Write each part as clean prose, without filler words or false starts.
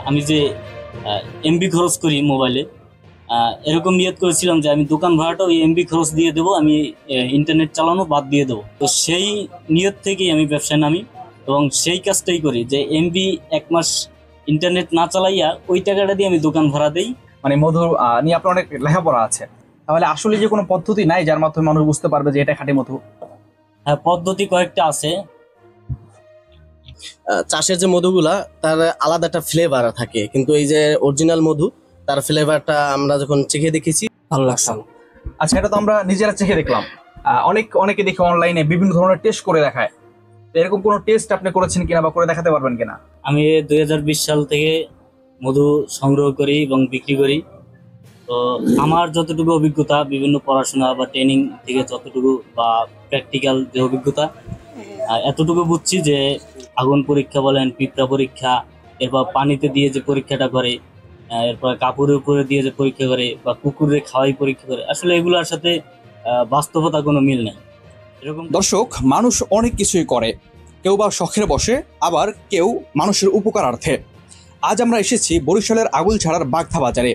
আমি যে এমবি খরচ করি মোবাইলে, এরকম নিয়ত করেছিলাম যে আমি দোকান ভাড়াটা ওই এমবি খরচ দিয়ে দেবো, আমি ইন্টারনেট চালানো বাদ দিয়ে দেবো। তো সেই নিয়ত থেকেই আমি ব্যবসায় নামি এবং সেই কাজটাই করি যে এমবি এক মাস ইন্টারনেট না চালাইয়া ওই টাকাটা দিয়ে আমি দোকান ভাড়া দেই। মানে মধু নিয়ে আপনার অনেক লেখাপড়া আছে, তাহলে আসলে যে কোনো পদ্ধতি নাই যার মাধ্যমে মানুষ বুঝতে পারবে যে এটা খাঁটি মধু? হ্যাঁ, পদ্ধতি কয়েকটা আছে। চাষের যে মধুগুলা তার আলাদা একটা ফ্লেভার থাকে, কিন্তু এই যে অরিজিনাল মধু তার ফ্লেভারটা আমরা যখন চেখে দেখেছি ভালো লাগছে। আচ্ছা, এটা তো আমরা নিজেরা চেখে দেখলাম। অনেকে দেখি অনলাইনে বিভিন্ন ধরনের টেস্ট করে দেখায়। তো এরকম কোনো টেস্ট আপনি করেছেন কিনা বা করে দেখাতে পারবেন কিনা? আমি 2020 সাল থেকে মধু সংগ্রহ করি এবং বিক্রি করি। তো আমার যতটুকু অভিজ্ঞতা বিভিন্ন পড়াশোনা বা ট্রেনিং থেকে যতটুকু বা প্র্যাকটিক্যাল যে অভিজ্ঞতা, এতটুকু বুঝছি যে আগুন পরীক্ষা বলেন, পিঁপড়া পরীক্ষা, এরপর পানিতে দিয়ে যে পরীক্ষাটা করে, এরপর কাপড়ের উপরে দিয়ে যে পরীক্ষা করে বা কুকুরে খাওয়াই পরীক্ষা করে, আসলে এগুলোর সাথে বাস্তবতা কোনো মিল নেই। এরকম দর্শক, মানুষ অনেক কিছুই করে, কেউ বা শখের বসে, আবার কেউ মানুষের উপকারার্থে। আজ আমরা এসেছি বরিশালের আগুলছাড়ার বাগধা বাজারে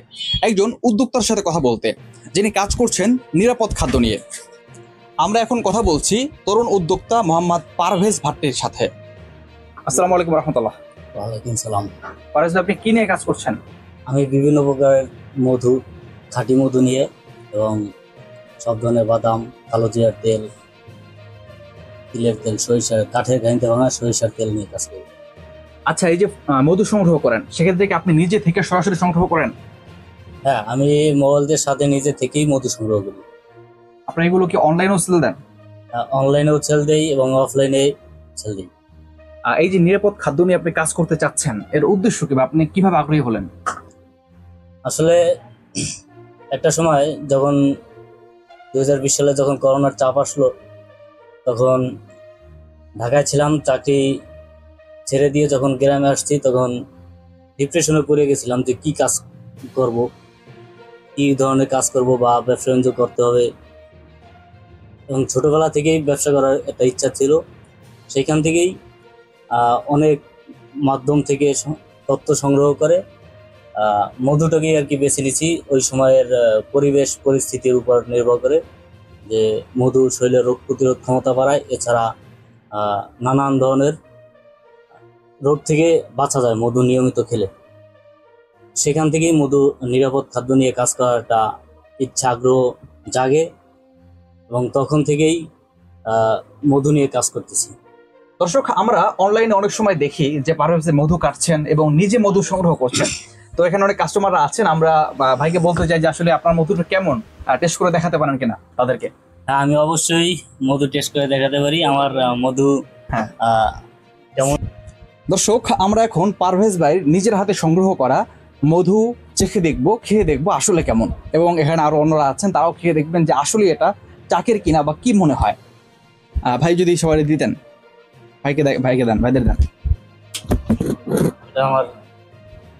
একজন উদ্যোক্তার সাথে কথা বলতে, যিনি কাজ করছেন নিরাপদ খাদ্য নিয়ে। আমরা এখন কথা বলছি তরুণ উদ্যোক্তা মোহাম্মদ পারভেজ ভাট্টির সাথে। আসসালামু আলাইকুম রহমতুল্লাহ। ওয়ালাইকুম সালাম। পারভেজ ভাই, আপনি কি নিয়ে কাজ করছেন? আমি বিভিন্ন প্রকারের মধু, খাঁটি মধু নিয়ে এবং সব ধরনের বাদাম, কালো জিরার তেল, তিলের তেল, সরিষার কাঠের ঘানিতে ভাঙা সরিষার তেল নিয়ে কাজ করি। আচ্ছা, এই যে মধু সংগ্রহ করেন, সেক্ষেত্রে কি আপনি নিজে থেকে সরাসরি সংগ্রহ করেন? হ্যাঁ, আমি মোবাইলদের সাথে নিজে থেকেই মধু সংগ্রহ করি। আপনি এগুলো কি অনলাইনেও সেল দেন? অনলাইনেও সেল দেই এবং অফলাইনে সেল দিই। এই যে নিরাপদ খাদ্য নিয়ে আপনি কাজ করতে চাচ্ছেন, এর উদ্দেশ্য কি বা আপনি কিভাবে আগ্রহী হলেন? আসলে একটা সময় যখন 2020 সালে যখন করোনার চাপ আসলো, তখন ঢাকায় ছিলাম, চাকরি ছেড়ে দিয়ে যখন গ্রামে আসছি তখন ডিপ্রেশনে পড়ে গেছিলাম যে কি কাজ করব, কি ধরনের কাজ করব বা ব্যবসা বাণিজ্য করতে হবে। এবং ছোটবেলা থেকেই ব্যবসা করার একটা ইচ্ছা ছিল। সেইখান থেকেই অনেক মাধ্যম থেকে তথ্য সংগ্রহ করে মধুটাকেই আর কি বেছে নিছি ওই সময়ের পরিবেশ পরিস্থিতির উপর নির্ভর করে, যে মধু শরীরের রোগ প্রতিরোধ ক্ষমতা বাড়ায়, এছাড়া নানান ধরনের রোগ থেকে বাঁচা যায় মধু নিয়মিত খেলে। সেখান থেকেই মধু নিরাপদ খাদ্য নিয়ে কাজ করার একটা ইচ্ছা, আগ্রহ জাগে এবং তখন থেকেই মধু নিয়ে কাজ করতেছি। দর্শক, আমরা অনলাইনে অনেক সময় দেখি যে পারভেজ মধু কাটছেন এবং নিজে মধু সংগ্রহ করছেন। তো এখানে অনেক কাস্টমাররা আছেন, আমরা ভাইকে বলতে চাই যে আসলে আপনার মধুটা কেমন, টেস্ট করে দেখাতে পারেন কিনা তাদেরকে। হ্যাঁ, আমি অবশ্যই মধু টেস্ট করে দেখাতে পারি আমার মধু কেমন। দর্শক, আমরা এখন পারভেজ ভাই নিজের হাতে সংগ্রহ করা মধু চেখে দেখবো, খেয়ে দেখবো আসলে কেমন, এবং এখানে আরো অন্যরা আছেন, তারাও খেয়ে দেখবেন যে আসলে এটা চাকের কিনা বা কি মনে হয়। ভাই যদি সবাই দিতেন, ভাইকে দেন, ভাইদের দেন। এটা আমার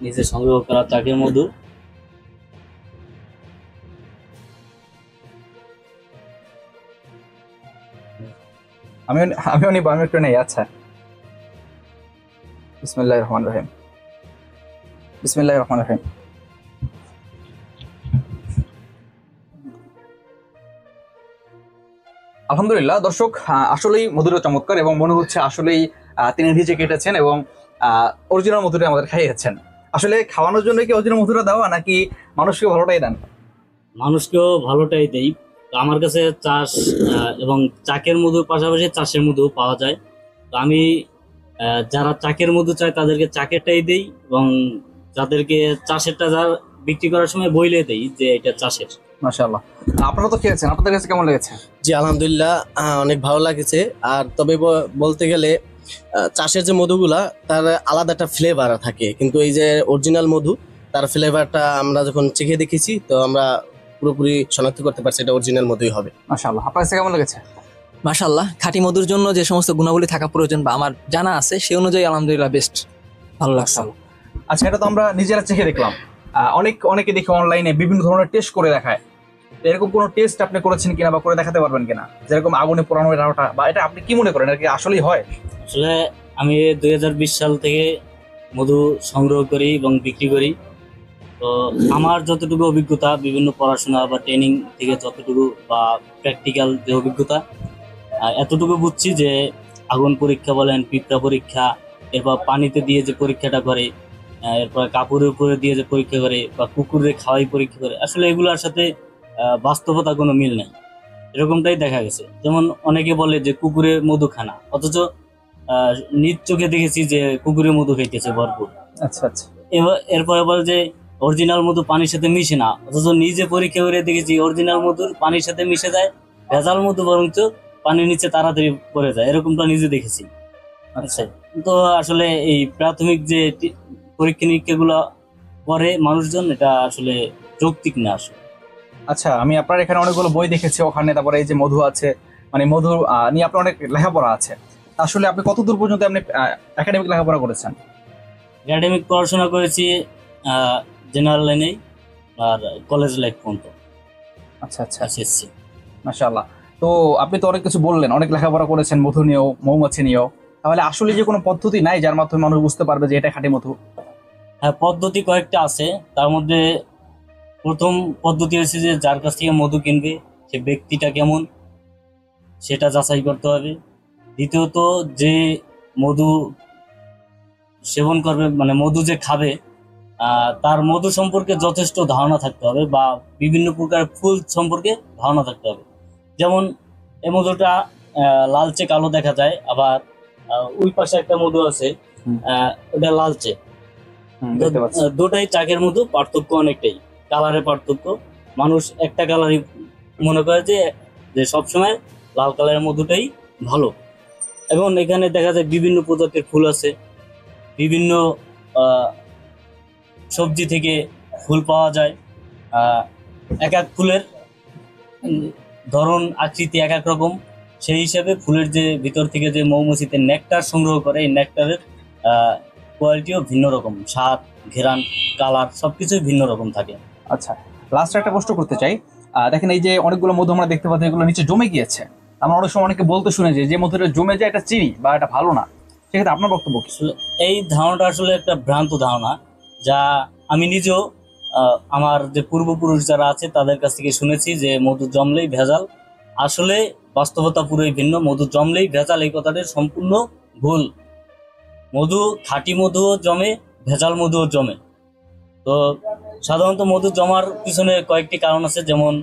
নিজে সংগ্রহ করা চাকের মধু। আমিও নিব, আমি একটু নেই। আচ্ছা, বিসমিল্লাহির রহমানির রহিম, বিসমিল্লাহির রহমানির রহিম। আলহামদুলিল্লাহ। দর্শক, আসলেই মধুটা চমৎকার এবং মনে হচ্ছে আসলেই তিনি নিজে কেটেছেন এবং অরিজিনাল মধুটা আমাদের খাইয়েছেন। আসলে খাওয়ানোর জন্য কি অরিজিনাল মধুটা দেওয়া, নাকি মানুষকে ভালোটাই দেন? মানুষকেও ভালোটাই দেই। তো আমার কাছে চাষ এবং চাকের মধুর পাশাপাশি চাষের মধু পাওয়া যায়। তো আমি যারা চাকের মধু চায় তাদেরকে চাকেরটাই দেই এবং যাদেরকে চাষেরটা যা বিক্রি করার সময় বইলে দেই যে এটা চাষের। মাশাআল্লাহ। আপনারা তো খেয়েছেন, আপনাদের কাছে কেমন লেগেছে? জি আলহামদুলিল্লাহ, অনেক ভালো লাগছে। আর তবে বলতে গেলে চাষের যে মধুগুলা তার আলাদা একটা ফ্লেভার থাকে, কিন্তু এই যে অরিজিনাল মধু তার ফ্লেভারটা আমরা যখন চেখে দেখেছি তো আমরা পুরোপুরি শনাক্ত করতে পারছি এটা অরিজিনাল মধুই হবে। মাশাআল্লাহ। আপনার কাছে কেমন লেগেছে? মাশাআল্লাহ, খাঁটি মধুর জন্য যে সমস্ত গুণাবলী থাকা প্রয়োজন বা আমার জানা আছে সেই অনুযায়ী আলহামদুলিল্লাহ বেস্ট, ভালো লাগছে। আচ্ছা, এটা তো আমরা নিজেরা চেখে দেখলাম। অনেকে দেখি অনলাইনে বিভিন্ন ধরনের টেস্ট করে দেখায়। এরকম কোনো টেস্ট আপনি করেছেন কিনা বা করে দেখাতে পারবেন কিনা, যেরকম আগুনে পোড়ানো রাওটা, বা এটা আপনি কি মনে করেন আর কি আসলেই হয়? আসলে আমি 2020 সাল থেকে মধু সংগ্রহ করি এবং বিক্রি করি। তো আমার যতটুকু অভিজ্ঞতা বিভিন্ন পড়াশোনা বা ট্রেনিং থেকে যতটুকু বা প্র্যাকটিক্যাল যে অভিজ্ঞতা, এতটুকু বুঝছি যে আগুন পরীক্ষা বলেন, পিঁপড়া পরীক্ষা, এরপর পানিতে দিয়ে যে পরীক্ষাটা করে, এরপর কাপড়ের উপরে দিয়ে যে পরীক্ষা করে বা কুকুরে খাওয়াই পরীক্ষা করে, আসলে এগুলোর সাথে বাস্তবতা কোনো মিল নেই। এরকমটাই দেখা গেছে। যেমন অনেকে বলে যে কুকুরে মধু খানা, অথচ নিজ চোখে দেখেছি যে কুকুরে মধু খাইতেছে ভরপুর। আচ্ছা আচ্ছা। এরপরে বলে যে অরিজিনাল মধু পানির সাথে মিশে না, অথচ নিজে পরীক্ষা করে দেখেছি অরিজিনাল মধুর পানির সাথে মিশে যায়, ভেজাল মধু বরঞ্চ পানির নিচে তাড়াতাড়ি পড়ে যায়, এরকমটা নিজে দেখেছি। আচ্ছা, তো আসলে এই প্রাথমিক যে পরীক্ষা নিরীক্ষা গুলো করে মানুষজন, এটা আসলে যৌক্তিক না আসলে। আচ্ছা, আমি আপনার এখানে অনেকগুলো বই দেখেছি ওখানে, তারপরে এই যে মধু আছে, মানে মধু নিয়ে আপনার অনেক লেখাপড়া আছে। আসলে আপনি কতদূর পর্যন্ত আপনি একাডেমিক লেখাপড়া করেছেন? একাডেমিক পড়াশোনা করেছি জেনারেল লাইনে আর কলেজ লাইফ পর্যন্ত। আচ্ছা আচ্ছা, এসএসসি। মাশাআল্লাহ। তো আপনি তো অনেক কিছু বললেন, অনেক লেখাপড়া করেছেন মধু নিয়েও, মৌমাছি নিয়েও। তাহলে আসলে যে কোনো পদ্ধতি নাই যার মাধ্যমে মানুষ বুঝতে পারবে যে এটা খাঁটি মধু? হ্যাঁ, পদ্ধতি কয়েকটা আছে। তার মধ্যে প্রথম পদ্ধতি হচ্ছে যে যার কাছ থেকে মধু কিনবে সে ব্যক্তিটা কেমন সেটা যাচাই করতে হবে। দ্বিতীয়ত যে মধু সেবন করবে, মানে মধু যে খাবে, তার মধু সম্পর্কে যথেষ্ট ধারণা থাকতে হবে বা বিভিন্ন প্রকার ফুল সম্পর্কে ধারণা থাকতে হবে। যেমন এই মধুটা লালচে কালো দেখা যায়, আবার ওই পাশে একটা মধু আছে, ওটা লালচে। দেখতে পাচ্ছি। দুটাই চাকের মধু, পার্থক্য অনেকটাই, কালারের পার্থক্য। মানুষ একটা কালারই মনে করে যে সবসময় লাল কালারের মধুটাই ভালো। এবং এখানে দেখা যায় বিভিন্ন প্রজাতির ফুল আছে, বিভিন্ন সবজি থেকে ফুল পাওয়া যায়। এক এক ফুলের ধরন আকৃতি এক এক রকম, সেই হিসাবে ফুলের যে ভিতর থেকে যে মৌমাছিতে নেকটার সংগ্রহ করে, এই নেকটারের কোয়ালিটিও ভিন্ন রকম, স্বাদ, ঘেরান, কালার সবকিছুই ভিন্ন রকম থাকে। আচ্ছা, লাস্ট একটা প্রশ্ন করতে চাই। দেখেন এই যে অনেকগুলো মধু আমরা দেখতে পাচ্ছি, এগুলো নিচে জমে গিয়েছে। আমরা অনেক সময় অনেকে বলতে শুনে যে মধুটা জমে যায় এটা চিনি বা এটা ভালো না, সেক্ষেত্রে আপনার বক্তব্য কি? আসলে এই ধারণাটা আসলে একটা ভ্রান্ত ধারণা, যা আমি নিজেও আমার যে পূর্বপুরুষ যারা আছে তাদের কাছ থেকে শুনেছি যে মধু জমলেই ভেজাল। আসলে বাস্তবতা পুরোই ভিন্ন। মধু জমলেই ভেজাল এই কথাটা সম্পূর্ণ ভুল। মধু, খাঁটি মধুও জমে, ভেজাল মধুও জমে। তো সাধারণত মধু জমার পিছনে কয়েকটি কারণ আছে, যেমন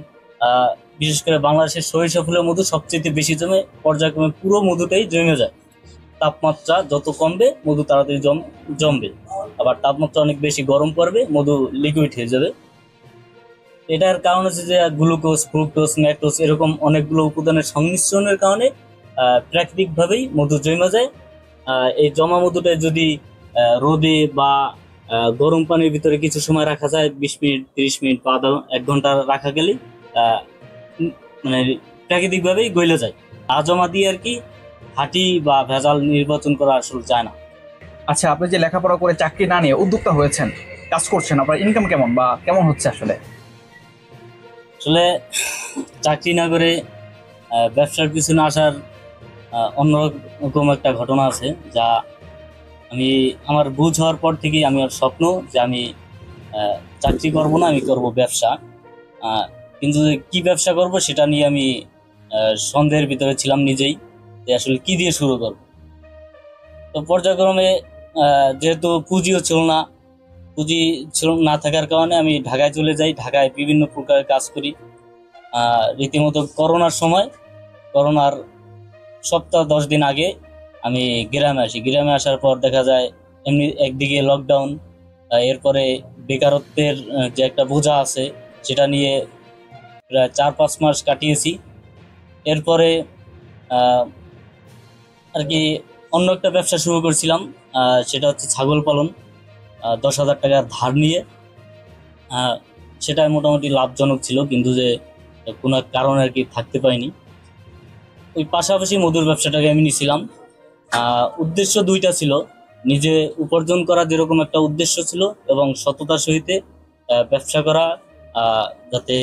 বিশেষ করে বাংলাদেশের সরিষা ফুলের মধু সবচেয়ে বেশি জমে, পর্যায়ক্রমে পুরো মধুটাই জমে যায়। তাপমাত্রা যত কমবে মধু তাড়াতাড়ি জমবে, আবার তাপমাত্রা অনেক বেশি গরম পড়বে মধু লিকুইড হয়ে যাবে। এটার কারণ হচ্ছে যে গ্লুকোজ, ফ্রুক্টোজ, ম্যাক্টোজ এরকম অনেকগুলো উপাদানের সংমিশ্রণের কারণে প্রাকৃতিকভাবেই মধু জমে যায়। এই জমা মধুটা যদি রোদে বা গরম পানির ভিতরে কিছু সময় রাখা যায়, 20 মিনিট, 30 মিনিট বা 1 ঘন্টা রাখা গেলে মানে প্রাকৃতিকভাবেই গলে যায়। জমা দিয়ে আর কি খাঁটি বা ভেজাল নির্বাচন করা আসলে যায় না। আচ্ছা, আপনি যে লেখাপড়া করে চাকরি না নিয়ে উদ্যোক্তা হয়েছেন, কাজ করছেন, আপনার ইনকাম কেমন বা কেমন হচ্ছে আসলে? আসলে চাকরি না করে ব্যবসার পিছনে আসার অন্যরকম একটা ঘটনা আছে, যা আমি আমার বুঝ হওয়ার পর থেকেই আমি আর স্বপ্ন যে আমি চাকরি করব না, আমি করব ব্যবসা। কিন্তু কি ব্যবসা করব সেটা নিয়ে আমি সন্দেহের ভিতরে ছিলাম নিজেই, যে আসলে কি দিয়ে শুরু করব। তো পর্যায়ক্রমে যেহেতু পুঁজিও ছিল না, পুঁজি ছিল না থাকার কারণে আমি ঢাকায় চলে যাই। ঢাকায় বিভিন্ন প্রকারের কাজ করি। রীতিমতো করোনার সময়, করোনার সপ্তাহ 10 দিন আগে আমি গ্রামে আসি। গ্রামে আসার পর দেখা যায় এমনি একদিকে লকডাউন, এরপরে বেকারত্বের যে একটা বোঝা আছে সেটা নিয়ে প্রায় 4-5 মাস কাটিয়েছি। এরপরে আর কি অন্য একটা ব্যবসা শুরু করছিলাম, সেটা হচ্ছে ছাগল পালন। 10,000 টাকা ধার নিয়ে, সেটা মোটামুটি লাভজনক ছিল, কিন্তু যে কোনো কারণে আর কি থাকতে পারিনি। ওই পাশাপাশি মধুর ব্যবসাটাকে আমি নিয়েছিলাম। উদ্দেশ্য দুইটা ছিল, নিজে উপার্জন করা যেরকম একটা উদ্দেশ্য ছিল, এবং সততার সহিত ব্যবসা করা, যাতে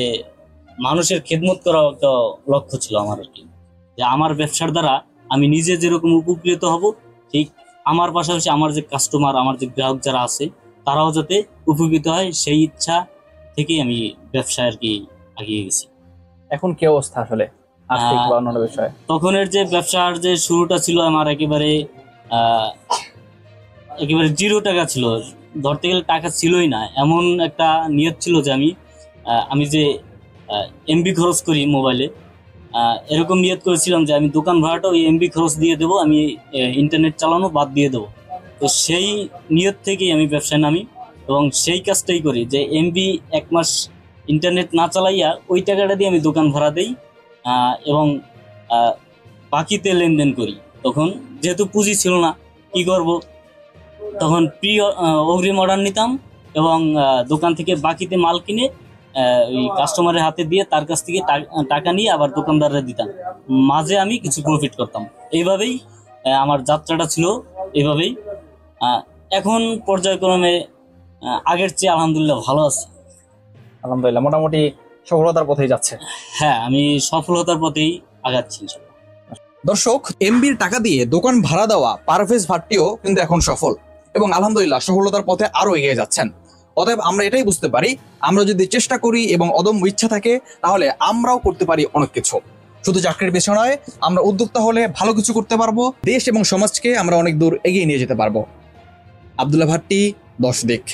মানুষের খেদমত করা একটা লক্ষ্য ছিল আমার আর কি। যে আমার ব্যবসার দ্বারা আমি নিজে যেরকম উপকৃত হব, ঠিক আমার পাশাপাশি আমার যে কাস্টমার, আমার যে গ্রাহক যারা আছে, তারাও যাতে উপকৃত হয় সেই ইচ্ছা থেকেই আমি ব্যবসায় আর কি এগিয়ে গেছি। এখন কি অবস্থা আসলে আর্থিক বা অন্যান্য বিষয়ে? তখনের যে ব্যবসার যে শুরুটা ছিল আমার একেবারে জিরো টাকা ছিল, ধরতে গেলে টাকা ছিলই না। এমন একটা নিয়ত ছিল যে আমি যে এমবি খরচ করি মোবাইলে, এরকম নিয়ত করেছিলাম যে আমি দোকান ভাড়াটা ওই এমবি খরচ দিয়ে দেবো, আমি ইন্টারনেট চালানো বাদ দিয়ে দেবো। তো সেই নিয়ত থেকেই আমি ব্যবসায় নামি এবং সেই কাজটাই করি যে এমবি 1 মাস ইন্টারনেট না চালাইয়া ওই টাকাটা দিয়ে আমি দোকান ভাড়া দেই এবং বাকিতে লেনদেন করি। তখন যেহেতু পুঁজি ছিল না, কি করব, তখন অগ্রিম অর্ডার নিতাম এবং দোকান থেকে বাকিতে মাল কিনে ওই কাস্টমারের হাতে দিয়ে তার কাছ থেকে টাকা নিয়ে আবার দোকানদাররা দিতাম, মাঝে আমি কিছু প্রফিট করতাম। এইভাবেই আমার যাত্রাটা ছিল। এইভাবেই এখন পর্যায়ক্রমে আগের চেয়ে আলহামদুলিল্লাহ ভালো আছে। আলহামদুলিল্লাহ, মোটামুটি সফলতার পথেই যাচ্ছে। হ্যাঁ, আমি সফলতার পথেই আগাচ্ছি। দর্শক, এমবির টাকা দিয়ে দোকান ভাড়া দেওয়া পারভেজ ভাট্টিও কিন্তু এখন সফল এবং আলহামদুলিল্লাহ সফলতার পথে আরো এগিয়ে যাচ্ছেন। অতএব আমরা এটাই বুঝতে পারি, আমরা যদি চেষ্টা করি এবং অদম্য ইচ্ছা থাকে তাহলে আমরাও করতে পারি অনেক কিছু। শুধু চাকরির পেছনে নয়, আমরা উদ্যোক্তা হলে ভালো কিছু করতে পারবো, দেশ এবং সমাজকে আমরা অনেক দূর এগিয়ে নিয়ে যেতে পারবো। আব্দুল্লাহ ভাট্টি, 10 দিক।